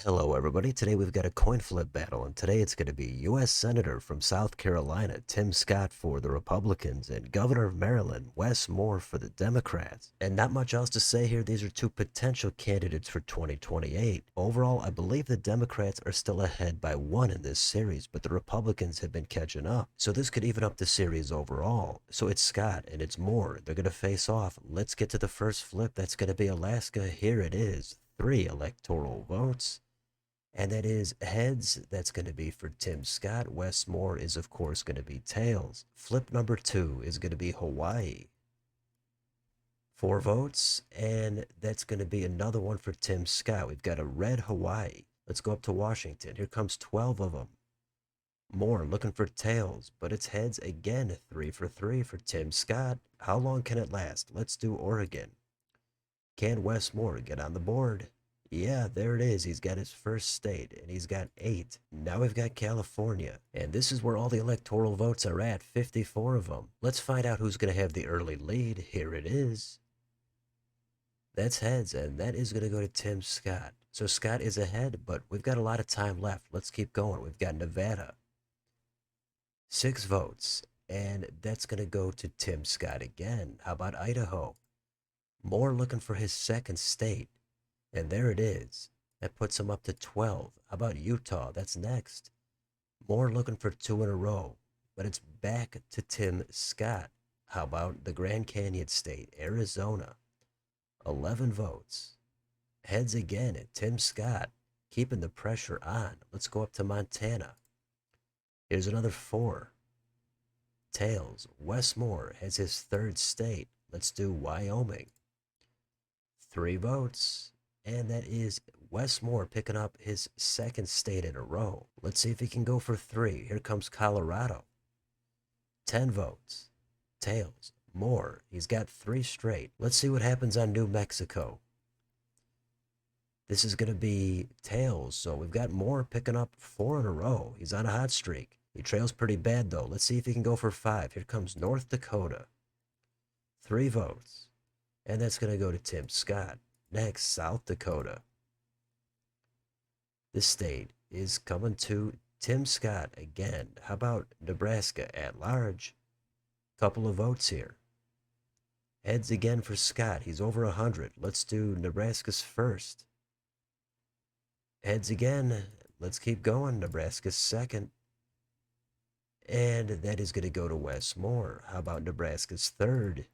Hello, everybody. Today we've got a coin flip battle, and today it's going to be U.S. Senator from South Carolina, Tim Scott for the Republicans, and Governor of Maryland, Wes Moore for the Democrats. And not much else to say here. These are two potential candidates for 2028. Overall, I believe the Democrats are still ahead by one in this series, but the Republicans have been catching up. So this could even up the series overall. So it's Scott and it's Moore. They're going to face off. Let's get to the first flip. That's going to be Alaska. Here it is. 3 electoral votes. And that is heads. That's going to be for Tim Scott. Wes Moore is, of course, going to be tails. Flip number 2 is going to be Hawaii. 4 votes. And that's going to be another one for Tim Scott. We've got a red Hawaii. Let's go up to Washington. Here comes 12 of them. Moore looking for tails, but it's heads again. 3 for 3 for Tim Scott. How long can it last? Let's do Oregon. Can Wes Moore get on the board? Yeah, there it is. He's got his first state, and he's got 8. Now we've got California, and this is where all the electoral votes are at, 54 of them. Let's find out who's going to have the early lead. Here it is. That's heads, and that is going to go to Tim Scott. So Scott is ahead, but we've got a lot of time left. Let's keep going. We've got Nevada. 6 votes, and that's going to go to Tim Scott again. How about Idaho? Moore looking for his second state. And there it is. That puts him up to 12. How about Utah? That's next. Moore looking for 2 in a row. But it's back to Tim Scott. How about the Grand Canyon State, Arizona? 11 votes. Heads again at Tim Scott, keeping the pressure on. Let's go up to Montana. Here's another 4. Tails. Wes Moore has his third state. Let's do Wyoming. 3 votes. And that is Wes Moore picking up his second state in a row. Let's see if he can go for 3. Here comes Colorado. 10 votes. Tails. Moore. He's got 3 straight. Let's see what happens on New Mexico. This is going to be tails. So we've got Moore picking up 4 in a row. He's on a hot streak. He trails pretty bad, though. Let's see if he can go for 5. Here comes North Dakota. 3 votes. And that's going to go to Tim Scott. Next, South Dakota. This state is coming to Tim Scott again. How about Nebraska at large? Couple of votes here. Heads again for Scott. He's over 100. Let's do Nebraska's first. Heads again. Let's keep going. Nebraska's second. And that is going to go to Wes Moore. How about Nebraska's third?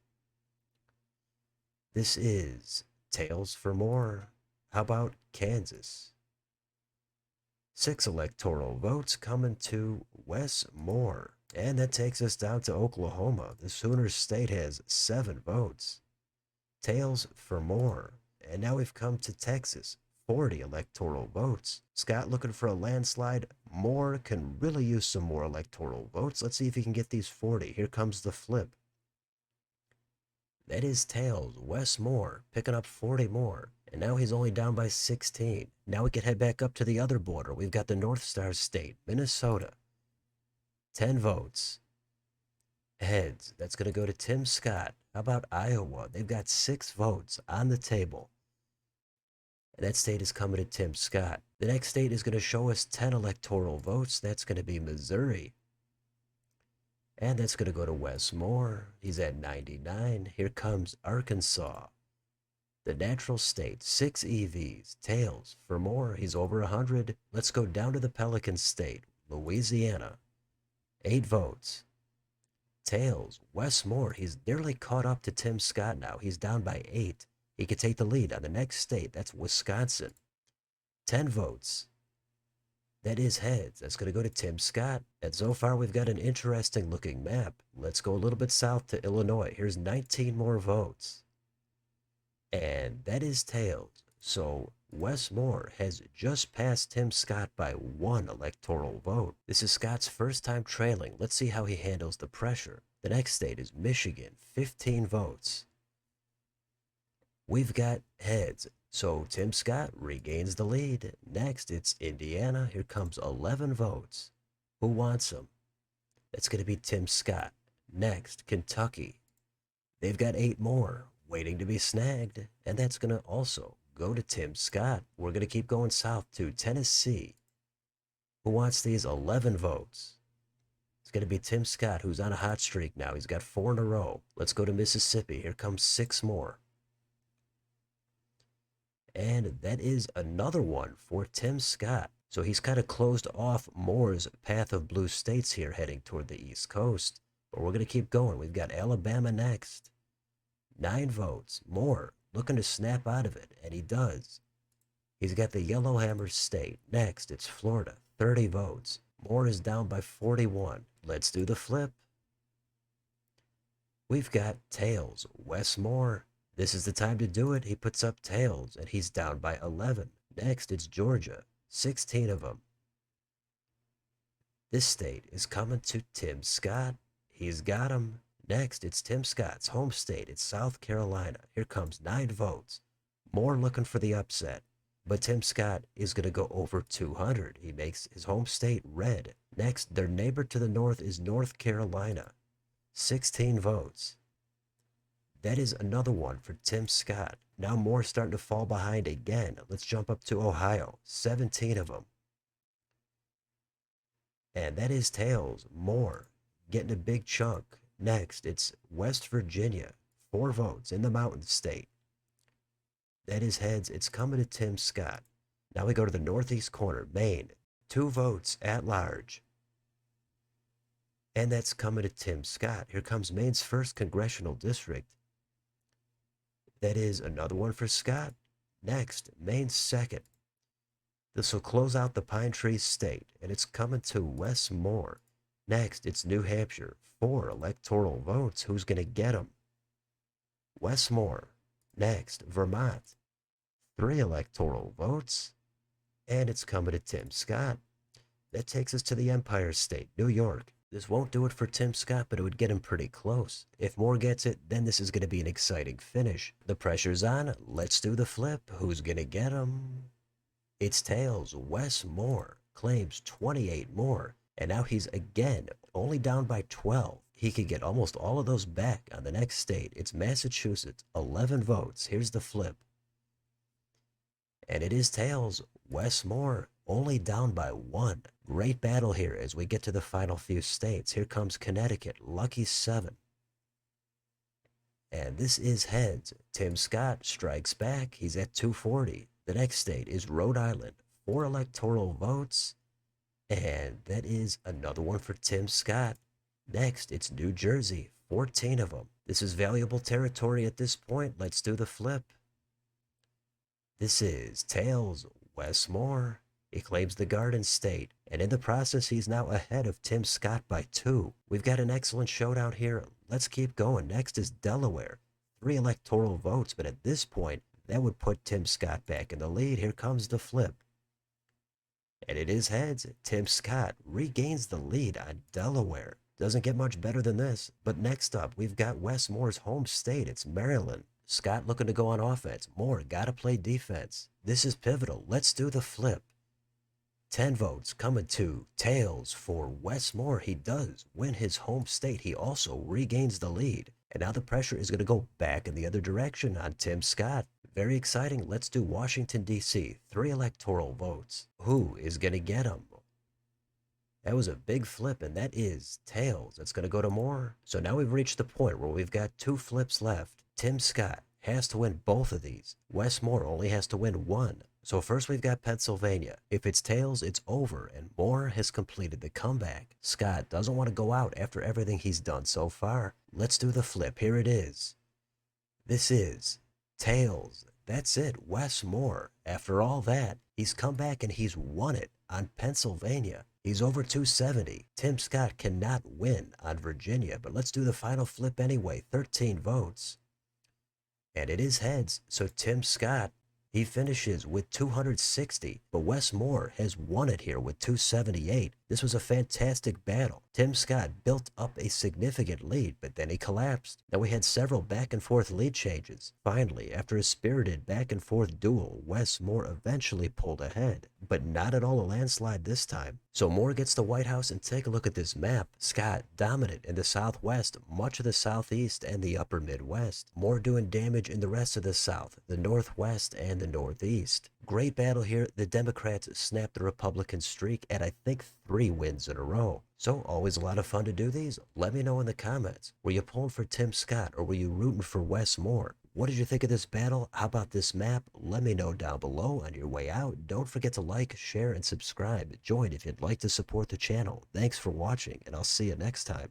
This is tails for Moore. How about Kansas? 6 electoral votes coming to Wes Moore. And that takes us down to Oklahoma. The Sooners state has 7 votes. Tails for Moore. And now we've come to Texas. 40 electoral votes. Scott looking for a landslide. Moore can really use some more electoral votes. Let's see if he can get these 40. Here comes the flip. That is tails. Wes Moore picking up 40 more. And now he's only down by 16. Now we can head back up to the other border. We've got the North Star State, Minnesota. 10 votes. Heads. That's going to go to Tim Scott. How about Iowa? They've got 6 votes on the table. And that state is coming to Tim Scott. The next state is going to show us 10 electoral votes. That's going to be Missouri. And that's going to go to Wes Moore. He's at 99. Here comes Arkansas. The natural state, 6 EVs. Tails for Moore. He's over 100. Let's go down to the Pelican State, Louisiana. 8 votes. Tails, Wes Moore. He's nearly caught up to Tim Scott now. He's down by 8. He could take the lead on the next state. That's Wisconsin. 10 votes. That is heads. That's going to go to Tim Scott. And so far, we've got an interesting looking map. Let's go a little bit south to Illinois. Here's 19 more votes. And that is tails. So Wes Moore has just passed Tim Scott by 1 electoral vote. This is Scott's first time trailing. Let's see how he handles the pressure. The next state is Michigan, 15 votes. We've got heads. So Tim Scott regains the lead. Next, it's Indiana. Here comes 11 votes. Who wants him? That's going to be Tim Scott. Next, Kentucky. They've got 8 more waiting to be snagged, and that's going to also go to Tim Scott. We're going to keep going south to Tennessee. Who wants these 11 votes? It's going to be Tim Scott, who's on a hot streak now. He's got 4 in a row. Let's go to Mississippi. Here comes 6 more. And that is another one for Tim Scott. So he's kind of closed off Moore's path of blue states here heading toward the East Coast. But we're going to keep going. We've got Alabama next. 9 votes. Moore looking to snap out of it, and he does. He's got the Yellowhammer State. Next, it's Florida. 30 votes. Moore is down by 41. Let's do the flip. We've got tails. Wes Moore. This is the time to do it. He puts up tails, and he's down by 11. Next, it's Georgia. 16 of them. This state is coming to Tim Scott. He's got him. Next, it's Tim Scott's home state. It's South Carolina. Here comes 9 votes. Moore looking for the upset. But Tim Scott is going to go over 200. He makes his home state red. Next, their neighbor to the north is North Carolina. 16 votes. That is another one for Tim Scott. Now Moore's starting to fall behind again. Let's jump up to Ohio. 17 of them. And that is tails. Moore getting a big chunk. Next, it's West Virginia. 4 votes in the Mountain State. That is heads. It's coming to Tim Scott. Now we go to the northeast corner, Maine. 2 votes at large. And that's coming to Tim Scott. Here comes Maine's 1st congressional district. That is another one for Scott. Next, Maine's 2nd. This will close out the Pine Tree State, and it's coming to Wes Moore. Next, it's New Hampshire. 4 electoral votes. Who's going to get them? Wes Moore. Next, Vermont. 3 electoral votes. And it's coming to Tim Scott. That takes us to the Empire State, New York. This won't do it for Tim Scott, but it would get him pretty close. If Moore gets it, then this is going to be an exciting finish. The pressure's on. Let's do the flip. Who's going to get him? It's tails. Wes Moore claims 28 more. And now he's again only down by 12. He could get almost all of those back on the next state. It's Massachusetts. 11 votes. Here's the flip. And it is tails. Wes Moore only down by 1. Great battle here as we get to the final few states. Here comes Connecticut. Lucky 7. And this is heads. Tim Scott strikes back. He's at 240. The next state is Rhode Island. 4 electoral votes. And that is another one for Tim Scott. Next, it's New Jersey. 14 of them. This is valuable territory at this point. Let's do the flip. This is tails. Wes Moore. He claims the Garden State, and in the process, he's now ahead of Tim Scott by 2. We've got an excellent showdown here. Let's keep going. Next is Delaware. 3 electoral votes, but at this point, that would put Tim Scott back in the lead. Here comes the flip. And it is heads. Tim Scott regains the lead on Delaware. Doesn't get much better than this. But next up, we've got Wes Moore's home state. It's Maryland. Scott looking to go on offense. Moore gotta play defense. This is pivotal. Let's do the flip. 10 votes coming to tails for Wes Moore. He does win his home state. He also regains the lead. And now the pressure is going to go back in the other direction on Tim Scott. Very exciting. Let's do Washington, D.C. 3 electoral votes. Who is going to get them? That was a big flip, and that is tails. That's going to go to Moore. So now we've reached the point where we've got 2 flips left. Tim Scott has to win both of these. Wes Moore only has to win 1. So first we've got Pennsylvania. If it's tails, it's over, and Moore has completed the comeback. Scott doesn't want to go out after everything he's done so far. Let's do the flip. Here it is. This is tails. That's it. Wes Moore. After all that, he's come back and he's won it on Pennsylvania. He's over 270. Tim Scott cannot win on Virginia, but let's do the final flip anyway. 13 votes. And it is heads, so Tim Scott, he finishes with 260, but Wes Moore has won it here with 278. This was a fantastic battle. Tim Scott built up a significant lead, but then he collapsed. Now we had several back-and-forth lead changes. Finally, after a spirited back-and-forth duel, Wes Moore eventually pulled ahead, but not at all a landslide this time. So Moore gets the White House, and take a look at this map. Scott dominant in the Southwest, much of the Southeast, and the upper Midwest. Moore doing damage in the rest of the South, the Northwest, and the Northeast. Great battle here. The Democrats snapped the Republican streak at, I think, 3 wins in a row. So always a lot of fun to do these. Let me know in the comments. Were you pulling for Tim Scott, or were you rooting for Wes Moore? What did you think of this battle? How about this map? Let me know down below. On your way out, don't forget to like, share, and subscribe. Join if you'd like to support the channel. Thanks for watching, and I'll see you next time.